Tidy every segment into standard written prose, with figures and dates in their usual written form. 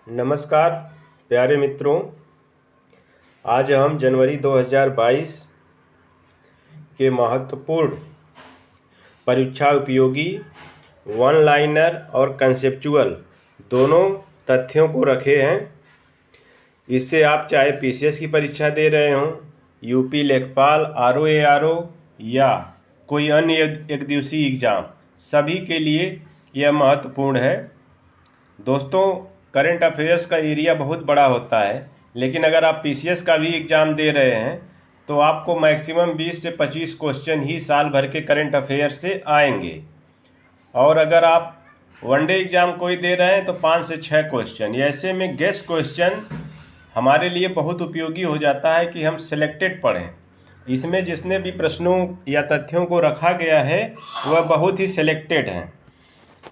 नमस्कार प्यारे मित्रों, आज हम जनवरी 2022 के महत्वपूर्ण परीक्षा उपयोगी वन लाइनर और कंसेप्चुअल दोनों तथ्यों को रखे हैं। इससे आप चाहे पीसीएस की परीक्षा दे रहे हों, यूपी लेखपाल, आरओ एआरओ या कोई अन्य एक दिवसीय एग्ज़ाम, सभी के लिए यह महत्वपूर्ण है। दोस्तों, करंट अफेयर्स का एरिया बहुत बड़ा होता है, लेकिन अगर आप पीसीएस का भी एग्ज़ाम दे रहे हैं तो आपको मैक्सिमम 20 से 25 क्वेश्चन ही साल भर के करंट अफेयर्स से आएंगे। और अगर आप वनडे एग्ज़ाम कोई दे रहे हैं तो 5 से 6 क्वेश्चन। ऐसे में गेस्ट क्वेश्चन हमारे लिए बहुत उपयोगी हो जाता है कि हम सिलेक्टेड पढ़ें। इसमें जितने भी प्रश्नों या तथ्यों को रखा गया है वह बहुत ही सिलेक्टेड हैं।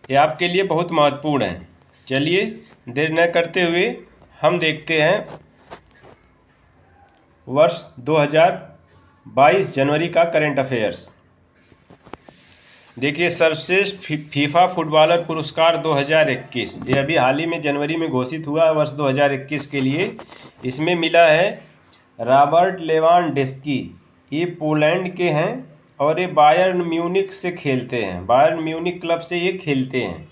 ये आपके लिए बहुत महत्वपूर्ण है। चलिए देर न करते हुए हम देखते हैं वर्ष 2022 जनवरी का करंट अफेयर्स। देखिए, सर्वश्रेष्ठ फीफा फुटबॉलर पुरस्कार 2021 ये अभी हाल ही में जनवरी में घोषित हुआ है वर्ष 2021 के लिए। इसमें मिला है रॉबर्ट लेवांडोव्स्की। ये पोलैंड के हैं और ये बायर्न म्यूनिख से खेलते हैं, बायर्न म्यूनिख क्लब से ये खेलते हैं।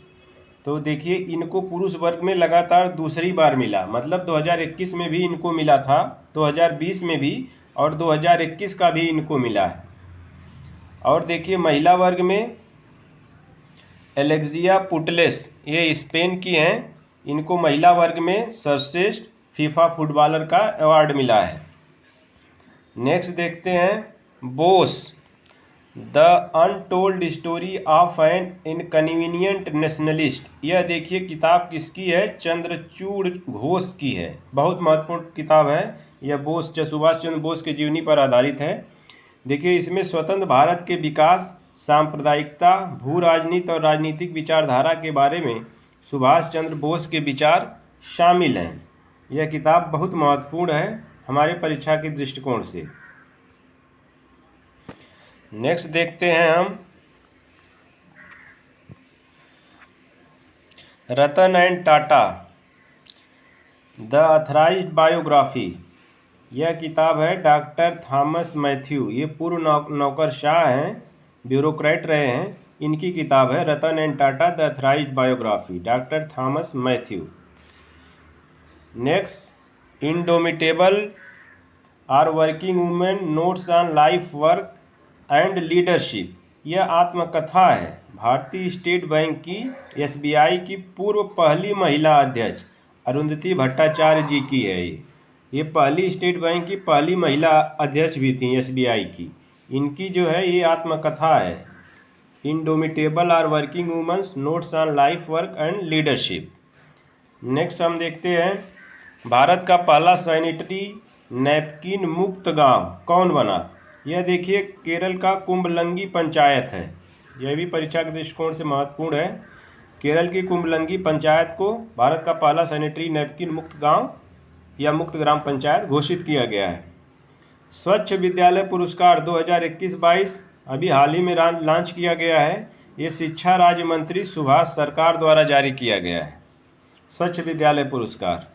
तो देखिए, इनको पुरुष वर्ग में लगातार दूसरी बार मिला, मतलब 2021 में भी इनको मिला था, 2020 में भी, और 2021 का भी इनको मिला है। और देखिए, महिला वर्ग में एलेक्सिया पुटलेस, ये स्पेन की हैं, इनको महिला वर्ग में सर्वश्रेष्ठ फीफा फुटबॉलर का अवार्ड मिला है। नेक्स्ट देखते हैं Bose, the untold story of an inconvenient nationalist. यह देखिए किताब किसकी है? चंद्रचूड़ घोष की है। बहुत महत्वपूर्ण किताब है यह। सुभाष चंद्र बोस के जीवनी पर आधारित है। देखिए, इसमें स्वतंत्र भारत के विकास, सांप्रदायिकता, भू राजनीति और राजनीतिक विचारधारा के बारे में सुभाष चंद्र बोस के विचार शामिल हैं। यह किताब बहुत महत्वपूर्ण है हमारे परीक्षा के दृष्टिकोण से। नेक्स्ट देखते हैं हम Ratan and Tata, the authorised biography. यह किताब है डॉक्टर थॉमस मैथ्यू, ये पूर्व नौकरशाह हैं, ब्यूरोक्रेट रहे हैं। इनकी किताब है Ratan and Tata, the authorised biography, doctor Thomas Matthew. Next, indomitable are working women, notes on life, work and leadership. यह आत्मकथा है भारतीय स्टेट बैंक की, एसबीआई की पूर्व पहली महिला अध्यक्ष अरुंधति भट्टाचार्य जी की है। ये पहली स्टेट बैंक की पहली महिला अध्यक्ष भी थी एसबीआई की। इनकी जो है ये आत्मकथा है, indomitable are working women's, notes on life, work and leadership. Next हम देखते हैं भारत का पहला सैनिटरी नैपकिन मुक्त गांव कौन बना। यह देखिए केरल का कुंभलंगी पंचायत है। यह भी परीक्षा के दृष्टिकोण से महत्वपूर्ण है। केरल की कुंभलंगी पंचायत को भारत का पहला सैनिटरी नैपकिन मुक्त गांव या मुक्त ग्राम पंचायत घोषित किया गया है। स्वच्छ विद्यालय पुरस्कार 2021-22 अभी हाल ही में लॉन्च किया गया है। ये शिक्षा राज्य मंत्री सुभाष सरकार द्वारा जारी किया गया है, स्वच्छ विद्यालय पुरस्कार।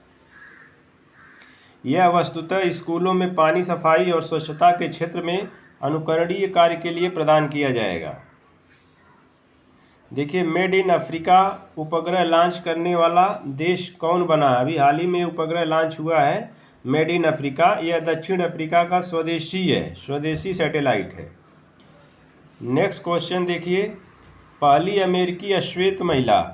यह वस्तुतः स्कूलों में पानी, सफाई और स्वच्छता के क्षेत्र में अनुकरणीय कार्य के लिए प्रदान किया जाएगा। देखिए, मेड इन अफ्रीका उपग्रह लॉन्च करने वाला देश कौन बना? अभी हाल ही में उपग्रह लॉन्च हुआ है मेड इन अफ्रीका। यह दक्षिण अफ्रीका का स्वदेशी है, स्वदेशी सैटेलाइट है। नेक्स्ट क्वेश्चन देखिए, पहली अमेरिकी अश्वेत महिला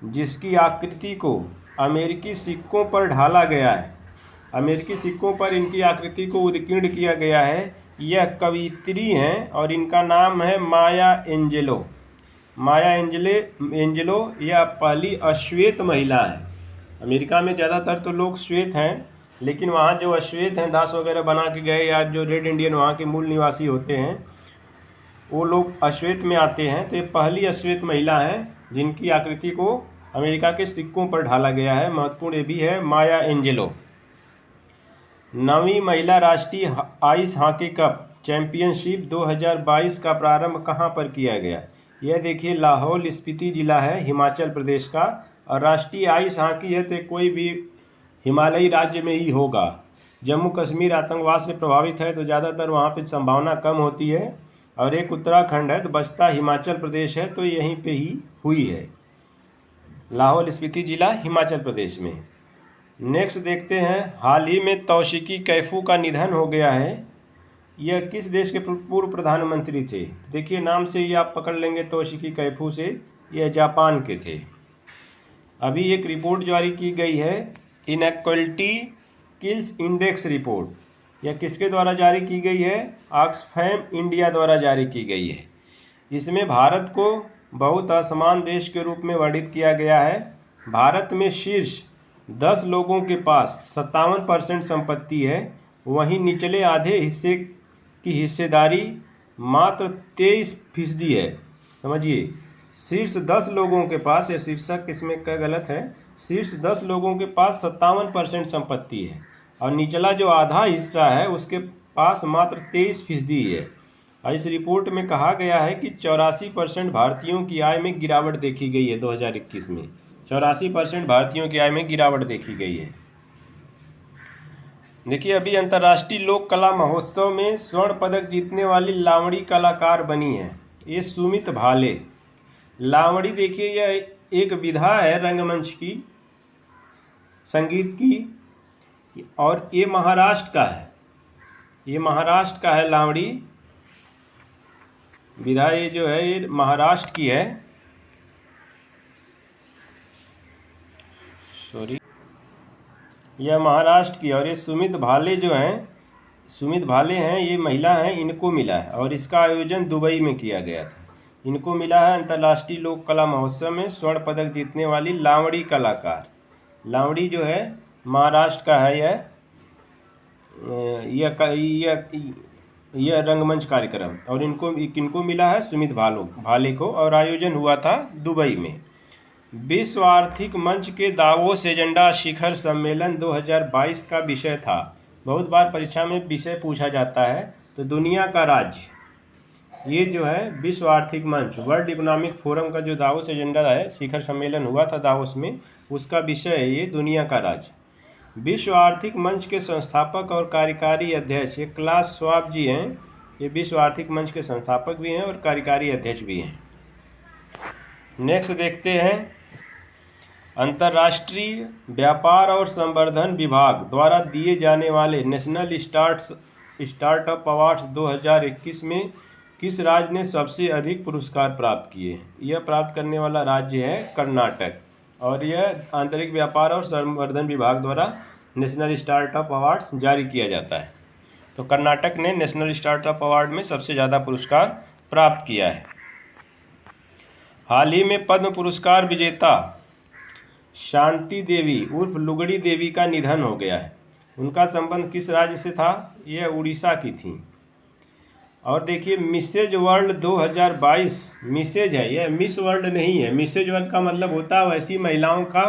जिसकी आकृति को अमेरिकी सिक्कों पर ढाला गया है, अमेरिकी सिक्कों पर इनकी आकृति को उत्कीर्ण किया गया है, यह कवियत्री हैं और इनका नाम है माया एंजेलो। माया एंजेलो यह पहली अश्वेत महिला है। अमेरिका में ज़्यादातर तो लोग श्वेत हैं, लेकिन वहाँ जो अश्वेत हैं, दास वगैरह बना के गए या जो रेड इंडियन वहाँ के मूल निवासी होते हैं, वो लोग अश्वेत में आते हैं। तो ये पहली अश्वेत महिला है जिनकी आकृति को अमेरिका के सिक्कों पर ढाला गया है। महत्वपूर्ण ये भी है माया एंजेलो। 9वीं महिला राष्ट्रीय आइस हॉकी कप चैंपियनशिप 2022 का प्रारंभ कहाँ पर किया गया? यह देखिए लाहौल स्पीति जिला है, हिमाचल प्रदेश का, और राष्ट्रीय आइस हॉकी है तो कोई भी हिमालयी राज्य में ही होगा। जम्मू कश्मीर आतंकवाद से प्रभावित है तो ज़्यादातर वहाँ पे संभावना कम होती है। और एक उत्तराखंड है तो बचता हिमाचल प्रदेश है तो यहीं पे ही हुई है। लाहौल स्पीति जिला हिमाचल प्रदेश में। नेक्स्ट देखते हैं, हाल ही में तौशिकी कैफू का निधन हो गया है। यह किस देश के पूर्व प्रधानमंत्री थे? देखिए नाम से ही आप पकड़ लेंगे तौशिकी कैफू से, यह जापान के थे। अभी एक रिपोर्ट जारी की गई है, इनइक्वालिटी किल्स इंडेक्स रिपोर्ट। यह किसके द्वारा जारी की गई है? ऑक्सफैम इंडिया द्वारा जारी की गई है। इसमें भारत को बहुत असमान देश के रूप में वर्णित किया गया है। भारत में शीर्ष 10 लोगों के पास 57% संपत्ति है, वहीं निचले आधे हिस्से की हिस्सेदारी मात्र 23% है। समझिए, शीर्ष 10 लोगों के पास, या शीर्षक इसमें क्या गलत है, शीर्ष 10 लोगों के पास 57% संपत्ति है और निचला जो आधा हिस्सा है उसके पास मात्र 23% है। और इस रिपोर्ट में कहा गया है कि 84% भारतीयों की आय में गिरावट देखी गई है। 2021 में 84% भारतीयों की आय में गिरावट देखी गई है। देखिए, अभी अंतर्राष्ट्रीय लोक कला महोत्सव में स्वर्ण पदक जीतने वाली लावणी कलाकार बनी है, ये सुमित भाले। लावणी देखिए, यह एक विधा है रंगमंच की, संगीत की, और ये महाराष्ट्र का है। ये महाराष्ट्र का है लावणी विधा, ये जो है ये महाराष्ट्र की है। सॉरी, यह महाराष्ट्र की। और ये सुमित भाले जो हैं, सुमित भाले हैं, ये महिला हैं, इनको मिला है। और इसका आयोजन दुबई में किया गया था। इनको मिला है अंतर्राष्ट्रीय लोक कला महोत्सव में स्वर्ण पदक जीतने वाली लावणी कलाकार। लावणी जो है महाराष्ट्र का है। यह रंगमंच कार्यक्रम, और किनको मिला है? सुमित भाले को। और आयोजन हुआ था दुबई में। विश्व आर्थिक मंच के दावोस एजेंडा शिखर सम्मेलन 2022 का विषय था। बहुत बार परीक्षा में विषय पूछा जाता है, तो दुनिया का राज्य, ये जो है विश्व आर्थिक मंच, वर्ल्ड इकोनॉमिक फोरम का जो दावोस एजेंडा है, शिखर सम्मेलन हुआ था दावोस में, उसका विषय है ये दुनिया का राज्य। विश्व आर्थिक मंच के संस्थापक और कार्यकारी अध्यक्ष ये क्लास श्वाब जी हैं। ये विश्व आर्थिक मंच के संस्थापक भी हैं और कार्यकारी अध्यक्ष भी हैं। नेक्स्ट देखते हैं, अंतर्राष्ट्रीय व्यापार और संवर्धन विभाग द्वारा दिए जाने वाले नेशनल स्टार्टअप अवार्ड्स 2021 में किस राज्य ने सबसे अधिक पुरस्कार प्राप्त किए हैं? यह प्राप्त करने वाला राज्य है कर्नाटक। और यह आंतरिक व्यापार और संवर्धन विभाग द्वारा नेशनल स्टार्टअप अवार्ड्स जारी किया जाता है। तो कर्नाटक ने नेशनल स्टार्टअप अवार्ड में सबसे ज़्यादा पुरस्कार प्राप्त किया है। हाल ही में पद्म पुरस्कार विजेता शांति देवी उर्फ लुगड़ी देवी का निधन हो गया है। उनका संबंध किस राज्य से था? यह उड़ीसा की थी। और देखिए, मिसेज वर्ल्ड 2022 मिसेज है, यह मिस वर्ल्ड नहीं है। मिसेज वर्ल्ड का मतलब होता है वैसी महिलाओं का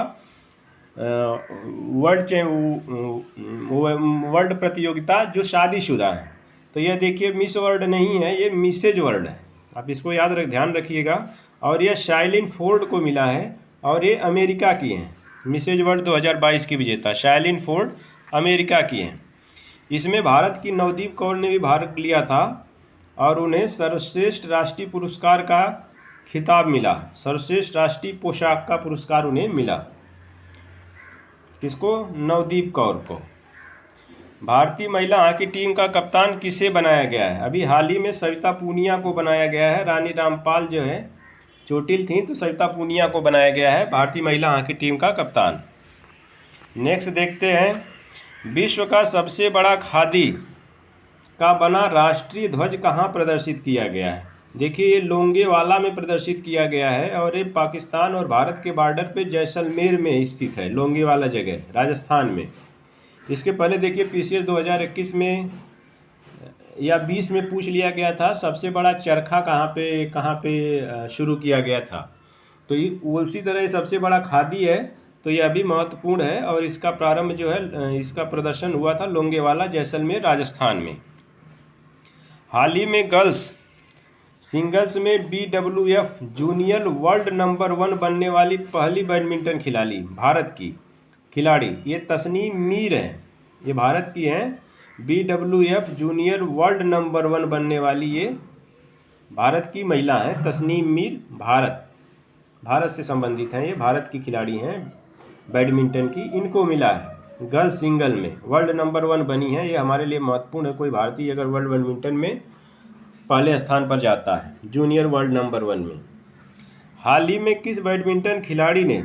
वर्ल्ड प्रतियोगिता जो शादीशुदा है। तो यह देखिए मिस वर्ल्ड नहीं है, ये मिसेज वर्ल्ड है। आप इसको ध्यान रखिएगा। और यह शाइलिन फोर्ड को मिला है और ये अमेरिका की हैं। मिसेज वर्ल्ड 2022 की विजेता शाइलिन फोर्ड अमेरिका की हैं। इसमें भारत की नवदीप कौर ने भी भाग लिया था और उन्हें सर्वश्रेष्ठ राष्ट्रीय पुरस्कार का खिताब मिला। सर्वश्रेष्ठ राष्ट्रीय पोशाक का पुरस्कार उन्हें मिला। किसको? नवदीप कौर को। भारतीय महिला हॉकी टीम का कप्तान किसे बनाया गया है? अभी हाल ही में सविता पूनिया को बनाया गया है। रानी रामपाल जो है चोटिल थी, तो सविता पूनिया को बनाया गया है भारतीय महिला हॉकी टीम का कप्तान। नेक्स्ट देखते हैं, विश्व का सबसे बड़ा खादी का बना राष्ट्रीय ध्वज कहाँ प्रदर्शित किया गया है? देखिए, ये लोंगेवाला में प्रदर्शित किया गया है और ये पाकिस्तान और भारत के बॉर्डर पे जैसलमेर में स्थित है। लोंगेवाला जगह राजस्थान में। इसके पहले देखिए PCS 2021 में या 20 में पूछ लिया गया था, सबसे बड़ा चरखा कहाँ पे शुरू किया गया था। तो ये उसी तरह ये सबसे बड़ा खादी है, तो ये अभी महत्वपूर्ण है। और इसका प्रारंभ जो है, इसका प्रदर्शन हुआ था लोंगेवाला जैसलमेर राजस्थान में। हाल ही में गर्ल्स सिंगल्स में BWF जूनियर वर्ल्ड नंबर 1 बनने वाली पहली बैडमिंटन खिलाड़ी भारत की खिलाड़ी ये तस्नीम मीर है। ये भारत की हैं। BWF जूनियर वर्ल्ड नंबर 1 बनने वाली ये भारत की महिला हैं तस्नीम मीर। भारत से संबंधित हैं। ये भारत की खिलाड़ी हैं बैडमिंटन की। इनको मिला है गर्ल्स सिंगल में वर्ल्ड नंबर 1 बनी है। ये हमारे लिए महत्वपूर्ण है। कोई भारतीय अगर वर्ल्ड बैडमिंटन में पहले स्थान पर जाता है जूनियर वर्ल्ड नंबर 1 में। हाल ही में किस बैडमिंटन खिलाड़ी ने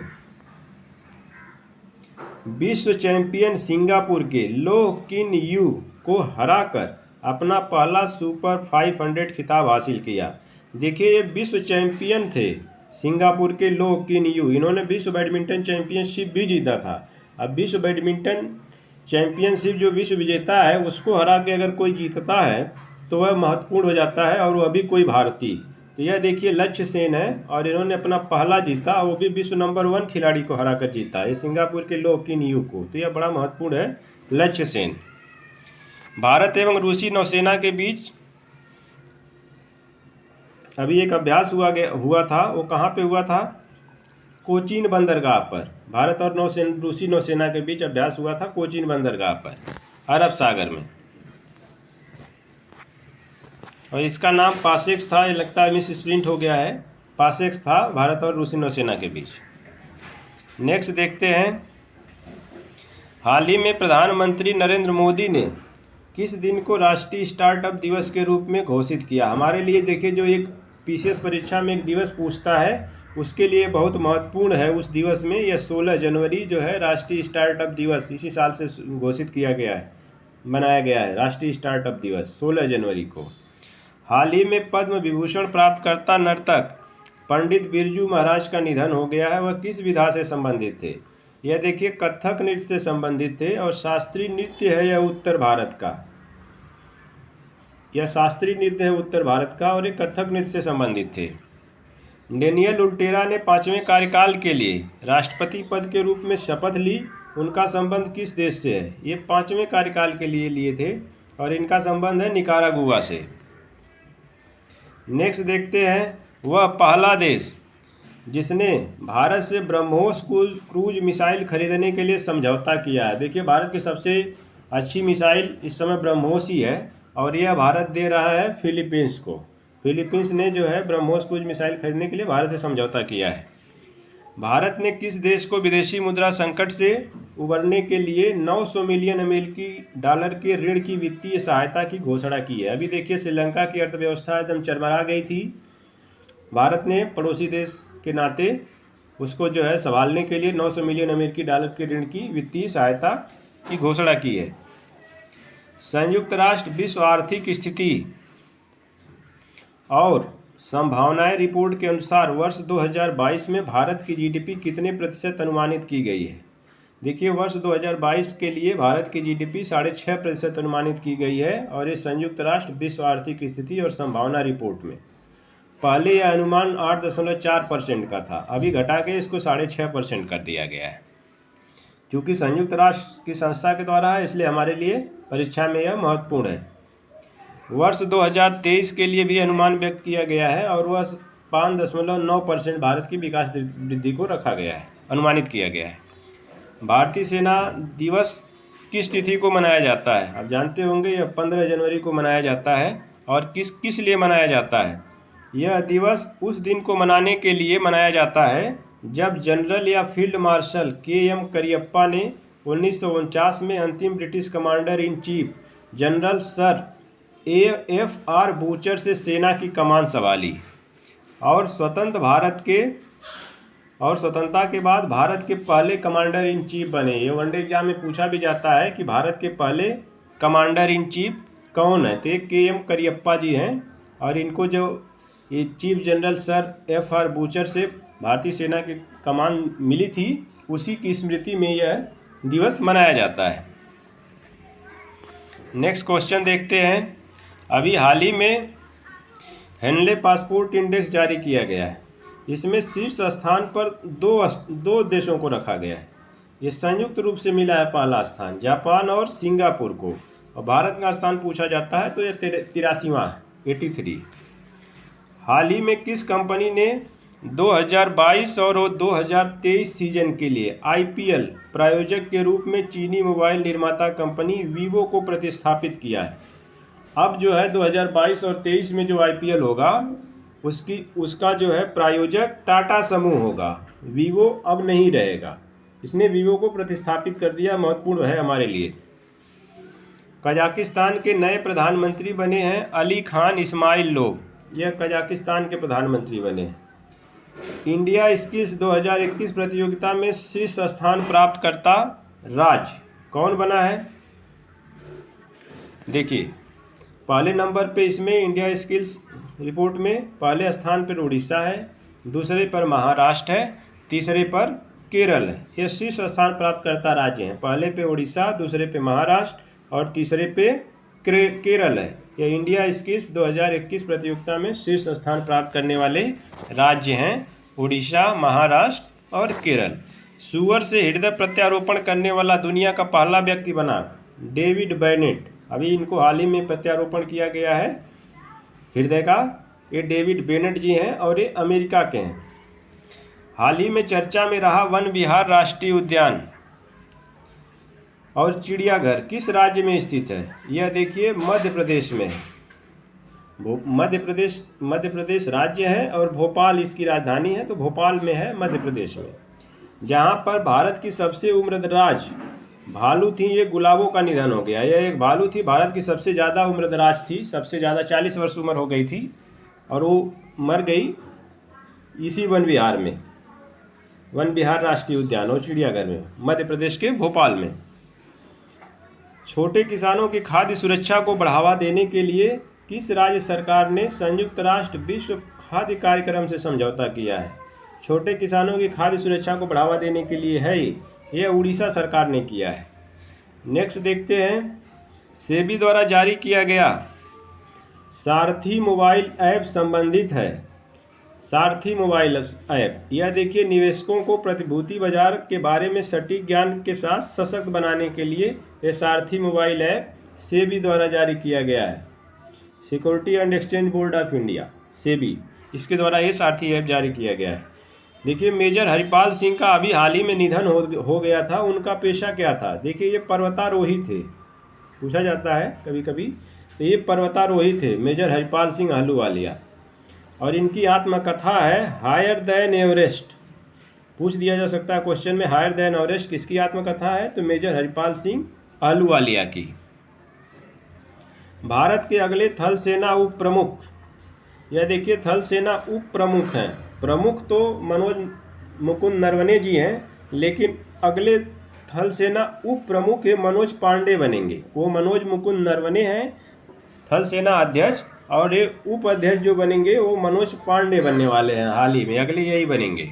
विश्व चैंपियन सिंगापुर के लो किन यू को हराकर अपना पहला सुपर 500 खिताब हासिल किया? देखिए, ये विश्व चैंपियन थे सिंगापुर के लो किन यू। इन्होंने विश्व बैडमिंटन चैंपियनशिप भी जीता था। अब विश्व बैडमिंटन चैंपियनशिप जो विश्व विजेता है उसको हरा के अगर कोई जीतता है तो वह महत्वपूर्ण हो जाता है, और वह भी कोई भारतीय। तो यह देखिए लक्ष्य सेन है, और इन्होंने अपना पहला जीता, वो भी विश्व नंबर 1 खिलाड़ी को हरा कर जीता है सिंगापुर के लो किन यू को। तो यह बड़ा महत्वपूर्ण है लक्ष्य सेन। भारत एवं रूसी नौसेना के बीच अभी एक अभ्यास हुआ था। वो कहाँ पे हुआ था? कोचीन बंदरगाह पर। भारत और रूसी नौसेना के बीच अभ्यास हुआ था कोचीन बंदरगाह पर अरब सागर में, और इसका नाम पासेक्स था। ये लगता है मिस स्प्रिंट हो गया है। पासेक्स था भारत और रूसी नौसेना के बीच। नेक्स्ट देखते हैं, हाल ही में प्रधानमंत्री नरेंद्र मोदी ने किस दिन को राष्ट्रीय स्टार्टअप दिवस के रूप में घोषित किया? हमारे लिए देखिए, जो एक पीसीएस परीक्षा में एक दिवस पूछता है उसके लिए बहुत महत्वपूर्ण है उस दिवस में। यह 16 जनवरी जो है राष्ट्रीय स्टार्टअप दिवस इसी साल से घोषित किया गया है, मनाया गया है राष्ट्रीय स्टार्टअप दिवस 16 जनवरी को। हाल ही में पद्म विभूषण प्राप्तकर्ता नर्तक पंडित बिरजू महाराज का निधन हो गया है। वह किस विधा से संबंधित थे? यह देखिए कथक नृत्य से संबंधित थे, और शास्त्रीय नृत्य है यह उत्तर भारत का। यह शास्त्रीय नृत्य है उत्तर भारत का, और ये कथक नृत्य से संबंधित थे। डेनियल उल्टेरा ने 5वें कार्यकाल के लिए राष्ट्रपति पद के रूप में शपथ ली। उनका संबंध किस देश से है? ये 5वें कार्यकाल के लिए लिए थे, और इनका संबंध है निकारागुआ से। नेक्स्ट देखते हैं, वह पहला देश जिसने भारत से ब्रह्मोस क्रूज मिसाइल खरीदने के लिए समझौता किया है। देखिए, भारत की सबसे अच्छी मिसाइल इस समय ब्रह्मोस ही है, और यह भारत दे रहा है फिलीपींस को। फिलीपींस ने जो है ब्रह्मोस क्रूज मिसाइल खरीदने के लिए भारत से समझौता किया है। भारत ने किस देश को विदेशी मुद्रा संकट से उबरने के लिए 900 मिलियन अमेरिकी डॉलर के ऋण की वित्तीय सहायता की घोषणा की है? अभी देखिए, श्रीलंका की अर्थव्यवस्था एकदम चरमरा गई थी। भारत ने पड़ोसी देश के नाते उसको जो है संभालने के लिए 900 मिलियन अमेरिकी डॉलर के ऋण की वित्तीय सहायता की घोषणा की है। संयुक्त राष्ट्र विश्व आर्थिक स्थिति और संभावनाएं रिपोर्ट के अनुसार वर्ष 2022 में भारत की जीडीपी कितने प्रतिशत अनुमानित की गई है? देखिए, वर्ष 2022 के लिए भारत की जीडीपी 6.5% अनुमानित की गई है, और ये संयुक्त राष्ट्र विश्व आर्थिक स्थिति और संभावना रिपोर्ट में। पहले यह अनुमान 8.4% का था, अभी घटा के इसको 6.5% कर दिया गया है। क्योंकि संयुक्त राष्ट्र की संस्था के द्वारा है, इसलिए हमारे लिए परीक्षा में यह महत्वपूर्ण है। वर्ष 2023 के लिए भी अनुमान व्यक्त किया गया है, और वह 5.9% भारत की विकास वृद्धि को रखा गया है, अनुमानित किया गया है। भारतीय सेना दिवस किस तिथि को मनाया जाता है? आप जानते होंगे, यह 15 जनवरी को मनाया जाता है। और किस लिए मनाया जाता है? यह दिवस उस दिन को मनाने के लिए मनाया जाता है जब जनरल या फील्ड मार्शल KM करियप्पा ने 1949 में अंतिम British commander in chief general sir AFR butcher से सेना की कमान संभाली, और स्वतंत्रता के बाद भारत के पहले कमांडर इन चीफ बने। ये वनडे एग्जाम में पूछा भी जाता है कि भारत के पहले कमांडर इन चीफ कौन है? तो एक KM करियप्पा जी हैं, और इनको जो ये chief general sir FR butcher से भारतीय सेना की कमान मिली थी, उसी की स्मृति में यह दिवस मनाया जाता है। नेक्स्ट क्वेश्चन देखते हैं, अभी हाल ही में हेनले पासपोर्ट इंडेक्स जारी किया गया है। इसमें शीर्ष स्थान पर दो देशों को रखा गया है। ये संयुक्त रूप से मिला है पहला स्थान जापान और सिंगापुर को, और भारत का स्थान पूछा जाता है तो यह 83वां 83। हाल ही में किस कंपनी ने 2022 और 2023 सीजन के लिए आईपीएल प्रायोजक के रूप में चीनी मोबाइल निर्माता कंपनी वीवो को प्रतिस्थापित किया है? अब जो है 2022 और 23 में जो आईपीएल होगा उसका जो है प्रायोजक टाटा समूह होगा, वीवो अब नहीं रहेगा। इसने वीवो को प्रतिस्थापित कर दिया, महत्वपूर्ण है हमारे लिए। कजाकिस्तान के नए प्रधानमंत्री बने हैं अली खान इस्माइलोव, यह कजाकिस्तान के प्रधानमंत्री बने हैं। इंडिया स्किल्स 2021 प्रतियोगिता में शीर्ष स्थान प्राप्त करता राज्य कौन बना है? देखिए, पहले नंबर पे इसमें इंडिया स्किल्स रिपोर्ट में पहले स्थान पर उड़ीसा है, दूसरे पर महाराष्ट्र है, तीसरे पर केरल है। ये शीर्ष स्थान प्राप्त करता राज्य हैं। पहले पे उड़ीसा, दूसरे पे महाराष्ट्र और तीसरे पे केरल है। ये इंडिया स्किल्स 2021 प्रतियोगिता में शीर्ष स्थान प्राप्त करने वाले राज्य हैं उड़ीसा, महाराष्ट्र और केरल। सुअर से हृदय प्रत्यारोपण करने वाला दुनिया का पहला व्यक्ति बना डेविड बेनेट। अभी इनको हाल ही में प्रत्यारोपण किया गया है हृदय का। ये डेविड बेनेट जी हैं और ये अमेरिका के हैं। हाल ही में चर्चा में रहा वन विहार राष्ट्रीय उद्यान और चिड़ियाघर किस राज्य में स्थित है? यह देखिए मध्य प्रदेश में है। मध्य प्रदेश राज्य है और भोपाल इसकी राजधानी है, तो भोपाल में है मध्य प्रदेश में। जहाँ पर भारत की सबसे उम्रदराज भालू थी, ये गुलाबों का निधन हो गया। यह एक भालू थी, भारत की सबसे ज़्यादा उम्रदराज थी, सबसे ज़्यादा 40 वर्ष उम्र हो गई थी और वो मर गई इसी वन विहार में, वन विहार राष्ट्रीय उद्यान और चिड़ियाघर में, मध्य प्रदेश के भोपाल में। छोटे किसानों की खाद्य सुरक्षा को बढ़ावा देने के लिए किस राज्य सरकार ने संयुक्त राष्ट्र विश्व खाद्य कार्यक्रम से समझौता किया है? छोटे किसानों की खाद्य सुरक्षा को बढ़ावा देने के लिए है यह उड़ीसा सरकार ने किया है। नेक्स्ट देखते हैं, सेबी द्वारा जारी किया गया सारथी मोबाइल ऐप संबंधित है। सारथी मोबाइल ऐप, यह देखिए निवेशकों को प्रतिभूति बाजार के बारे में सटीक ज्ञान के साथ सशक्त बनाने के लिए यह सारथी मोबाइल ऐप सेबी द्वारा जारी किया गया है। Security and exchange board of India, SEBI, इसके द्वारा ये सारथी ऐप जारी किया गया है। देखिए मेजर हरिपाल सिंह का अभी हाल ही में निधन हो गया था। उनका पेशा क्या था? देखिए ये पर्वतारोही थे, पूछा जाता है कभी कभी, तो ये पर्वतारोही थे मेजर हरिपाल सिंह अहलूवालिया। और इनकी आत्मकथा है हायर दैन एवरेस्ट। पूछ दिया जा सकता है क्वेश्चन में, हायर दैन एवरेस्ट किसकी आत्मकथा है? तो मेजर हरिपाल सिंह अहलूवालिया की। भारत के अगले थल सेना उप प्रमुख, यह देखिए थल सेना उप प्रमुख हैं। प्रमुख तो मनोज मुकुंद नरवणे जी हैं, लेकिन अगले थल सेना उप प्रमुख ये मनोज पांडे बनेंगे। वो मनोज मुकुंद नरवणे हैं थल सेना अध्यक्ष, और ये उप अध्यक्ष जो बनेंगे वो मनोज पांडे बनने वाले हैं हाल ही में, अगले यही बनेंगे।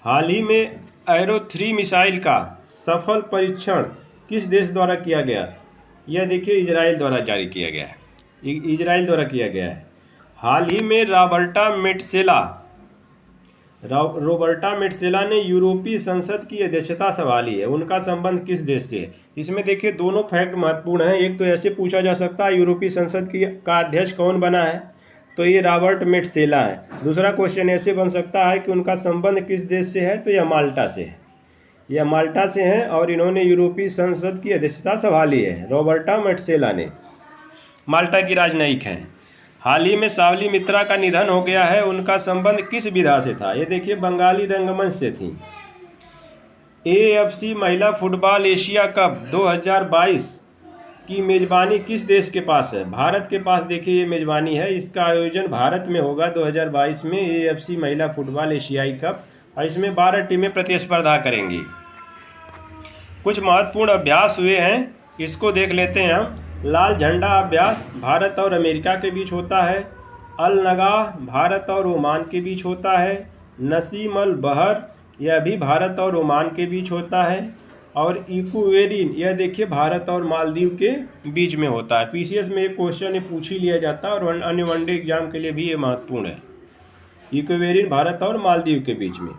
हाल ही में एरो 3 मिसाइल का सफल परीक्षण किस देश द्वारा किया गया? यह देखिए इजराइल द्वारा जारी किया गया है, इजराइल द्वारा किया गया है। हाल ही में रॉबर्टा मेटसेला ने यूरोपीय संसद की अध्यक्षता संभाली है। उनका संबंध किस देश से है? इसमें देखिए दोनों फैक्ट महत्वपूर्ण हैं। एक तो ऐसे पूछा जा सकता है यूरोपीय संसद का अध्यक्ष कौन बना है, तो ये रॉबर्ट मेटसेला है। दूसरा क्वेश्चन ऐसे बन सकता है कि उनका संबंध किस देश से है, तो यह माल्टा से है। यह माल्टा से हैं और इन्होंने यूरोपीय संसद की अध्यक्षता संभाली है। रॉबर्टा मेटसेला ने, माल्टा की राजनयिक हैं। हाल ही में सावली मित्रा का निधन हो गया है। उनका संबंध किस विधा से था? ये देखिए बंगाली रंगमंच से थी। AFC महिला फुटबॉल एशिया कप 2022 की मेज़बानी किस देश के पास है? भारत के पास देखिए ये मेज़बानी है। इसका आयोजन भारत में होगा 2022 में AFC महिला फुटबॉल एशियाई कप, और इसमें 12 टीमें प्रतिस्पर्धा करेंगी। कुछ महत्वपूर्ण अभ्यास हुए हैं, इसको देख लेते हैं हम। लाल झंडा अभ्यास भारत और अमेरिका के बीच होता है। अल नगाह भारत और ओमान के बीच होता है। नसीम अल बहर यह भी भारत और ओमान के बीच होता है। और इक्वेरिन यह देखिए भारत और मालदीव के बीच में होता है। PCS में एक क्वेश्चन पूछ ही लिया जाता है और अन्य वनडे एग्जाम के लिए भी ये महत्वपूर्ण है। इक्वेरिन भारत और मालदीव के बीच में।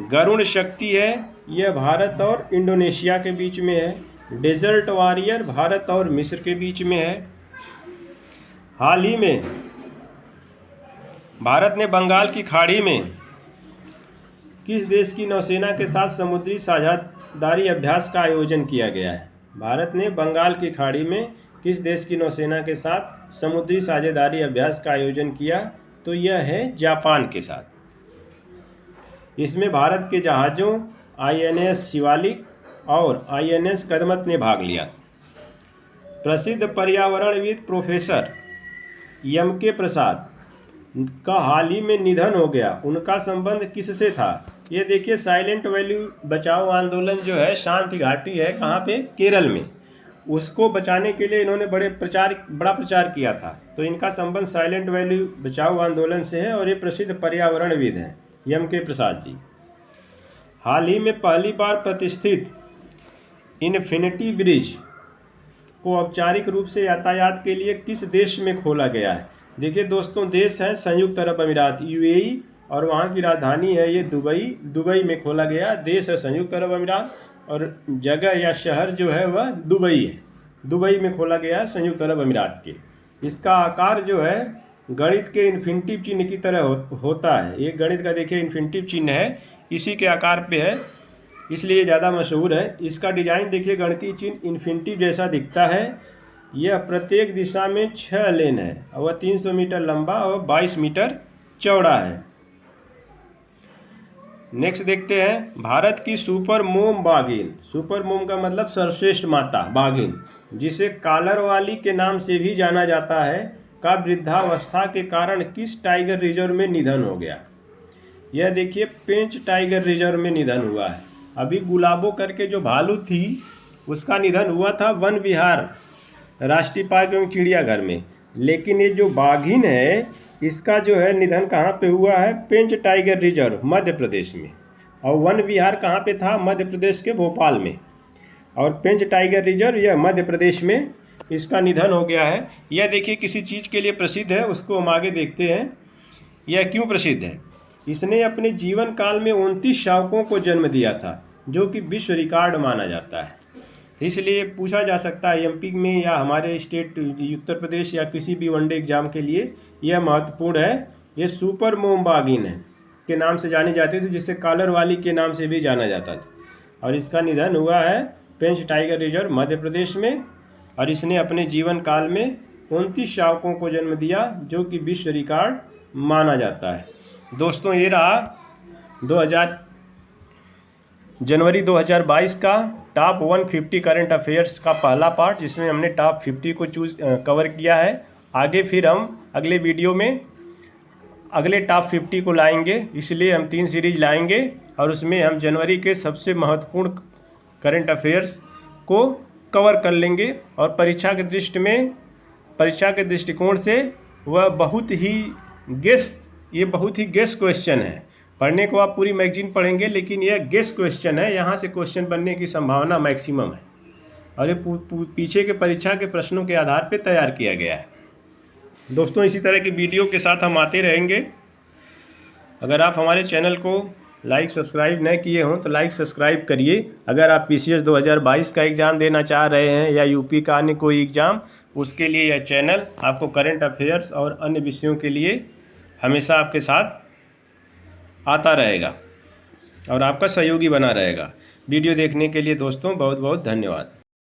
गरुड़ शक्ति है, यह भारत और इंडोनेशिया के बीच में है। डेजर्ट वॉरियर भारत और मिस्र के बीच में है। हाल ही में भारत ने बंगाल की खाड़ी में किस देश की नौसेना के साथ समुद्री साझेदारी अभ्यास का आयोजन किया गया है? भारत ने बंगाल की खाड़ी में किस देश की नौसेना के साथ समुद्री साझेदारी अभ्यास का आयोजन किया? तो यह है जापान के साथ। इसमें भारत के जहाज़ों INS शिवालिक और INS कदमत ने भाग लिया। प्रसिद्ध पर्यावरणविद प्रोफेसर MK प्रसाद का हाल ही में निधन हो गया। उनका संबंध किससे था? ये देखिए, साइलेंट वैली बचाओ आंदोलन जो है, शांति घाटी है कहाँ पे? केरल में। उसको बचाने के लिए इन्होंने बड़ा प्रचार किया था। तो इनका संबंध साइलेंट वैली बचाओ आंदोलन से है और ये प्रसिद्ध पर्यावरणविद हैं MK प्रसाद जी। हाल ही में पहली बार प्रतिष्ठित इन्फिनिटी ब्रिज को औपचारिक रूप से यातायात के लिए किस देश में खोला गया है? देखिए दोस्तों, देश है संयुक्त अरब अमीरात UAE और वहाँ की राजधानी है ये दुबई में खोला गया। देश है संयुक्त अरब अमीरात और जगह या शहर जो है वह दुबई है। दुबई में खोला गया है संयुक्त अरब अमीरात के। इसका आकार जो है गणित के इन्फिनिटिव चिन्ह की तरह होता है। ये गणित का देखिए इन्फिनिटिव चिन्ह है, इसी के आकार पे है, इसलिए ज़्यादा मशहूर है। इसका डिजाइन देखिए गणितीय चिन्ह इन्फिनिटिव जैसा दिखता है। यह प्रत्येक दिशा में 6 लेन है और वह 300 मीटर लंबा और 22 मीटर चौड़ा है। नेक्स्ट देखते हैं, भारत की सुपर मोम बाघिन, सुपर मोम का मतलब सर्वश्रेष्ठ माता बाघिन, जिसे कालरवाली के नाम से भी जाना जाता है, का वृद्धावस्था के कारण किस टाइगर रिजर्व में निधन हो गया? यह देखिए पेंच टाइगर रिजर्व में निधन हुआ है। अभी गुलाबो करके जो भालू थी उसका निधन हुआ था वन विहार राष्ट्रीय पार्क एवं चिड़ियाघर में, लेकिन ये जो बाघिन है इसका जो है निधन कहाँ पे हुआ है? पेंच टाइगर रिजर्व मध्य प्रदेश में। और वन विहार कहाँ पे था? मध्य प्रदेश के भोपाल में। और पेंच टाइगर रिजर्व यह मध्य प्रदेश में इसका निधन हो गया है। यह देखिए किसी चीज़ के लिए प्रसिद्ध है, उसको हम आगे देखते हैं यह क्यों प्रसिद्ध है। इसने अपने जीवन काल में 29 शावकों को जन्म दिया था, जो कि विश्व रिकॉर्ड माना जाता है। इसलिए पूछा जा सकता है MP में या हमारे स्टेट उत्तर प्रदेश या किसी भी वनडे एग्जाम के लिए यह महत्वपूर्ण है। ये सुपर मोम बाघिन है के नाम से जानी जाती थी, जिसे कालरवाली के नाम से भी जाना जाता था। और इसका निधन हुआ है पेंच टाइगर रिजर्व मध्य प्रदेश में। और इसने अपने जीवन काल में 29 शावकों को जन्म दिया, जो कि विश्व रिकॉर्ड माना जाता है। दोस्तों, ये रहा जनवरी 2022 का टॉप 150 करंट अफेयर्स का पहला पार्ट, जिसमें हमने टॉप 50 को कवर किया है। आगे फिर हम अगले वीडियो में अगले टॉप 50 को लाएंगे, इसलिए हम 3 सीरीज लाएंगे और उसमें हम जनवरी के सबसे महत्वपूर्ण करंट अफेयर्स को कवर कर लेंगे। और परीक्षा के दृष्टिकोण से वह बहुत ही गेस क्वेश्चन है। पढ़ने को आप पूरी मैगजीन पढ़ेंगे, लेकिन यह गेस क्वेश्चन है, यहाँ से क्वेश्चन बनने की संभावना मैक्सिमम है। और ये पीछे के परीक्षा के प्रश्नों के आधार पर तैयार किया गया है। दोस्तों, इसी तरह की वीडियो के साथ हम आते रहेंगे। अगर आप हमारे चैनल को सब्सक्राइब न किए हों तो सब्सक्राइब करिए। अगर आप PCS 2022 का एग्ज़ाम देना चाह रहे हैं या UP का अन्य कोई एग्ज़ाम, उसके लिए यह चैनल आपको करंट अफेयर्स और अन्य विषयों के लिए हमेशा आपके साथ आता रहेगा और आपका सहयोगी बना रहेगा। वीडियो देखने के लिए दोस्तों बहुत बहुत धन्यवाद।